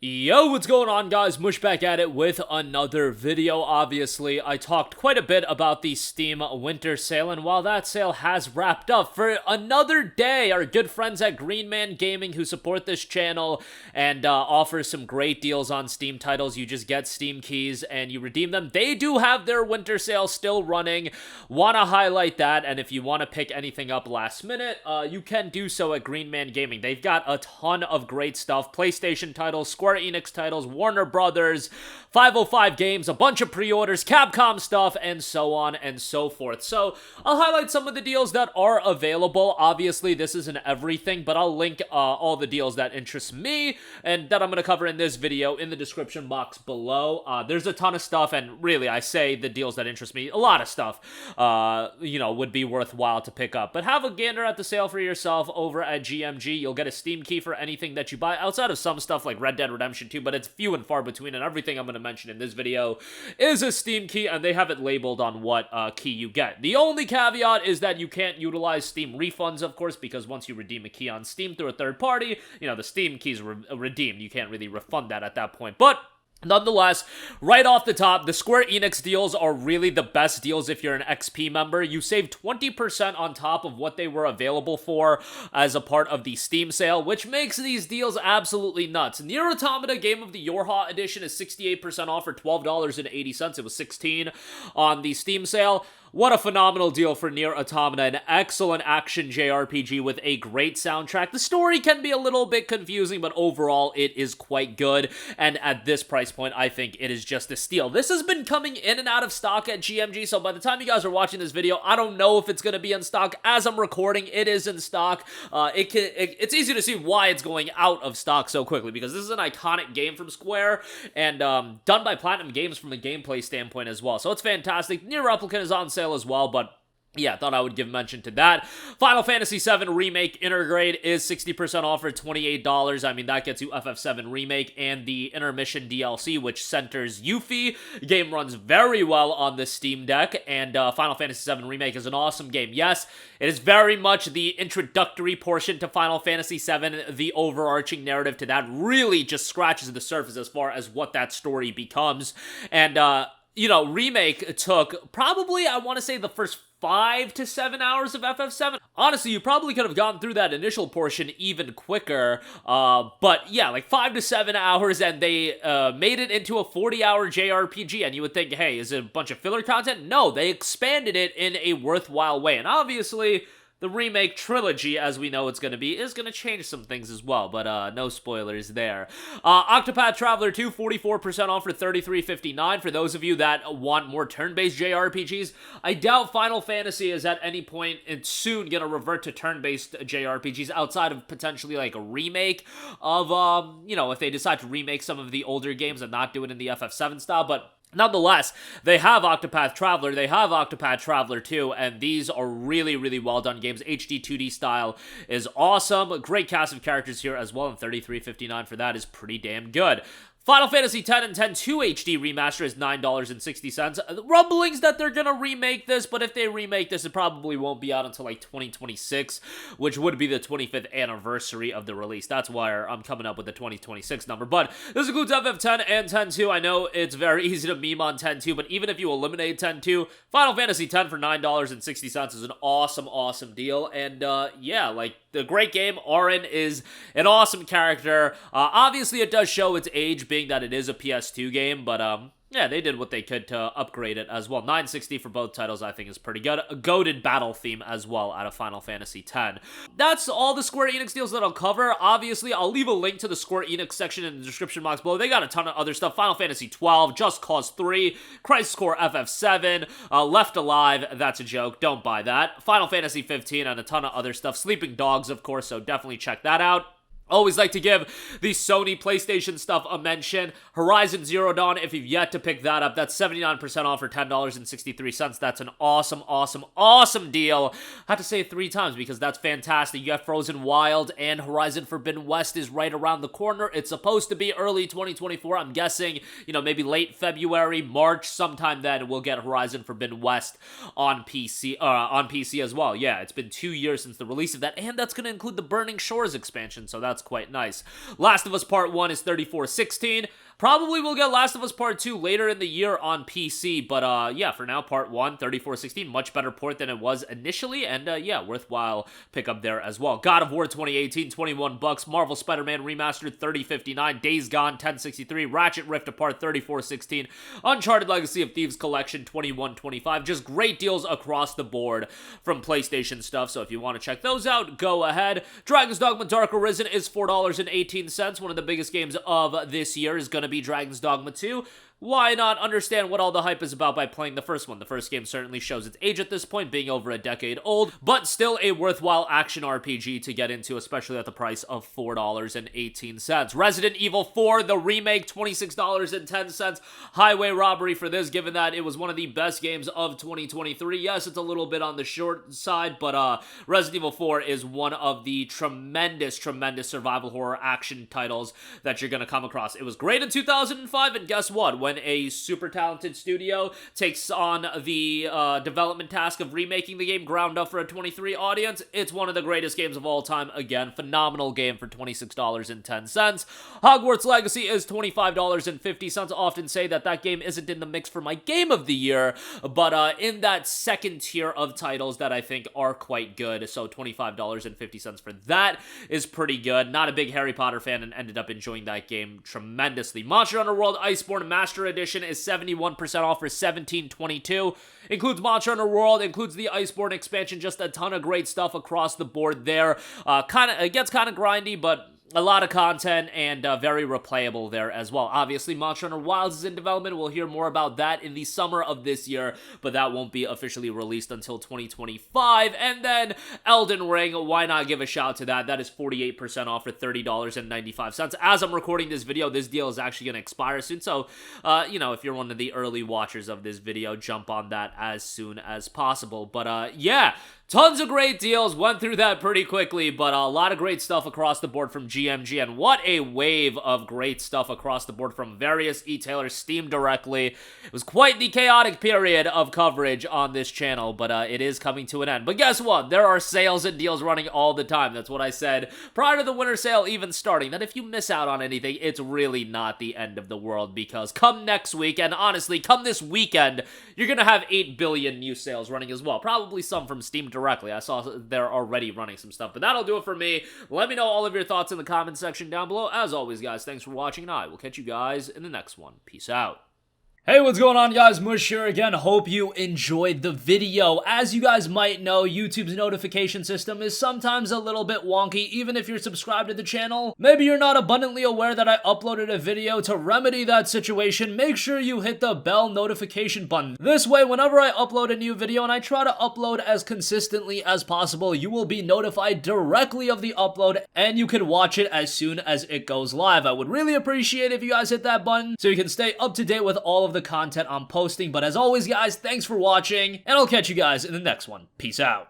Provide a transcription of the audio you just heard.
Yo, what's going on, guys? Mush back at it with another video. Obviously, I talked quite a bit about the Steam winter sale, and while that sale has wrapped up for another day, our good friends at Green Man Gaming, who support this channel and offer some great deals on Steam titles, you just get Steam keys and you redeem them. They do have their winter sale still running. Want to highlight that, and if you want to pick anything up last minute, you can do so at Green Man Gaming. They've got a ton of great stuff, PlayStation titles, Square Enix titles, Warner Brothers, 505 games, a bunch of pre-orders, Capcom stuff, and so on and so forth. So I'll highlight some of the deals that are available. Obviously, this isn't everything, but I'll link all the deals that interest me and that I'm going to cover in this video in the description box below. There's a ton of stuff, and really, I say the deals that interest me, a lot of stuff, would be worthwhile to pick up. But have a gander at the sale for yourself over at GMG. You'll get a Steam key for anything that you buy, outside of some stuff like Red Dead Redemption 2, but it's few and far between, and everything I'm going to mention in this video is a Steam key, and they have it labeled on what key you get. The only caveat is that you can't utilize Steam refunds, of course, because once you redeem a key on Steam through a third party, the Steam key's redeemed. You can't really refund that at that point, but nonetheless, right off the top, the Square Enix deals are really the best deals if you're an XP member. You save 20% on top of what they were available for as a part of the Steam sale, which makes these deals absolutely nuts. NieR Automata Game of the YoRHa edition is 68% off for $12.80. It was $16 on the Steam sale. What a phenomenal deal for NieR Automata, an excellent action JRPG with a great soundtrack. The story can be a little bit confusing, but overall it is quite good, and at this price point, I think it is just a steal. This has been coming in and out of stock at GMG, so by the time you guys are watching this video, I don't know if it's going to be in stock. As I'm recording, it is in stock. It's easy to see why it's going out of stock so quickly, because this is an iconic game from Square, and done by Platinum Games from a gameplay standpoint as well, so it's fantastic. NieR Replicant is on sale as well, but yeah, thought I would give mention to that. Final Fantasy VII Remake Intergrade is 60% off for $28. I mean, that gets you FF7 Remake and the Intermission DLC, which centers Yuffie. The game runs very well on the Steam Deck, and Final Fantasy VII Remake is an awesome game. Yes, it is very much the introductory portion to Final Fantasy VII. The overarching narrative to that really just scratches the surface as far as what that story becomes, and Remake took probably, I want to say, the first 5 to 7 hours of FF7. Honestly, you probably could have gone through that initial portion even quicker, but yeah, like 5 to 7 hours, and they made it into a 40-hour JRPG, and you would think, hey, is it a bunch of filler content? No, they expanded it in a worthwhile way, and obviously the remake trilogy, as we know it's going to be, is going to change some things as well, but no spoilers there. Octopath Traveler 2, 44% off for $33.59. For those of you that want more turn-based JRPGs, I doubt Final Fantasy is at any point soon going to revert to turn-based JRPGs outside of potentially like a remake of, if they decide to remake some of the older games and not do it in the FF7 style, but nonetheless, they have Octopath Traveler, they have Octopath Traveler 2, and these are really, really well done games. HD 2D style is awesome. A great cast of characters here as well, and $33.59 for that is pretty damn good. Final Fantasy X and X-2 HD Remaster is $9.60. Rumblings that they're gonna remake this, but if they remake this, it probably won't be out until like 2026, which would be the 25th anniversary of the release. That's why I'm coming up with the 2026 number. But this includes FF10 and X-2. I know it's very easy to meme on X-2, but even if you eliminate X-2, Final Fantasy X for $9.60 is an awesome, awesome deal. And yeah, like, the great game. Arisen is an awesome character. Obviously, it does show its age, being that it is a PS2 game, but yeah, they did what they could to upgrade it as well. $9.60 for both titles, I think, is pretty good. A goated battle theme as well out of Final Fantasy X. That's all the Square Enix deals that I'll cover. Obviously, I'll leave a link to the Square Enix section in the description box below. They got a ton of other stuff. Final Fantasy XII, Just Cause 3, Crisis Core FF7, Left Alive, that's a joke, don't buy that. Final Fantasy 15, and a ton of other stuff. Sleeping Dogs, of course, so definitely check that out. Always like to give the Sony PlayStation stuff a mention. Horizon Zero Dawn, if you've yet to pick that up, that's 79% off for $10.63. That's an awesome, awesome, awesome deal. I have to say it 3 times because that's fantastic. You got Frozen Wild, and Horizon Forbidden West is right around the corner. It's supposed to be early 2024. I'm guessing, maybe late February, March, sometime then we'll get Horizon Forbidden West on PC as well. Yeah, it's been 2 years since the release of that, and that's going to include the Burning Shores expansion, so that's that's quite nice. Last of Us Part 1 is $34.16. Probably we'll get Last of Us Part 2 later in the year on PC, but yeah, for now, Part 1, $34.16, much better port than it was initially, and yeah, worthwhile pickup there as well. God of War 2018, $21, Marvel Spider-Man Remastered, $30.59, Days Gone, $10.63, Ratchet Rift Apart, $34.16, Uncharted Legacy of Thieves Collection, $21.25, just great deals across the board from PlayStation stuff, so if you want to check those out, go ahead. Dragon's Dogma Dark Arisen is $4.18, one of the biggest games of this year is going to be Dragon's Dogma 2. Why not understand what all the hype is about by playing the first one? The first game certainly shows its age at this point, being over a decade old, but still a worthwhile action RPG to get into, especially at the price of $4.18. Resident Evil 4, the remake, $26.10. Highway robbery for this, given that it was one of the best games of 2023. Yes, it's a little bit on the short side, but Resident Evil 4 is one of the tremendous survival horror action titles that you're going to come across. It was great in 2005, and guess what? When a super talented studio takes on the development task of remaking the game ground up for a 23 audience, it's one of the greatest games of all time. Again, phenomenal game for $26.10. Hogwarts Legacy is $25.50. Often say that game isn't in the mix for my game of the year, but in that second tier of titles that I think are quite good, so $25.50 for that is pretty good. Not a big Harry Potter fan and ended up enjoying that game tremendously. Monster Hunter World Iceborne Master Edition is 71% off for $17.22. Includes Monster Hunter World, includes the Iceborne expansion, just a ton of great stuff across the board there. It gets kind of grindy, but a lot of content and very replayable there as well. Obviously, Monster Hunter Wilds is in development. We'll hear more about that in the summer of this year, but that won't be officially released until 2025. And then Elden Ring, why not give a shout to that? That is 48% off for $30.95. As I'm recording this video, this deal is actually going to expire soon, so, you know, if you're one of the early watchers of this video, jump on that as soon as possible. But, yeah, tons of great deals, went through that pretty quickly, but a lot of great stuff across the board from GMG, and what a wave of great stuff across the board from various e-tailers, Steam directly. It was quite the chaotic period of coverage on this channel, but it is coming to an end. But guess what? There are sales and deals running all the time. That's what I said prior to the winter sale even starting, that if you miss out on anything, it's really not the end of the world, because come next week, and honestly, come this weekend, you're gonna have 8 billion new sales running as well. Probably some from Steam directly. I saw they're already running some stuff, but that'll do it for me. Let me know all of your thoughts in the comment section down below. As always, guys, thanks for watching, and I will catch you guys in the next one. Peace out. Hey, what's going on, guys? Mush here again. Hope you enjoyed the video. As you guys might know, YouTube's notification system is sometimes a little bit wonky, even if you're subscribed to the channel. Maybe you're not abundantly aware that I uploaded a video. To remedy that situation, make sure you hit the bell notification button. This way, whenever I upload a new video, and I try to upload as consistently as possible, you will be notified directly of the upload, and you can watch it as soon as it goes live. I would really appreciate if you guys hit that button so you can stay up to date with all of the content I'm posting. But as always, guys, thanks for watching, and I'll catch you guys in the next one. Peace out.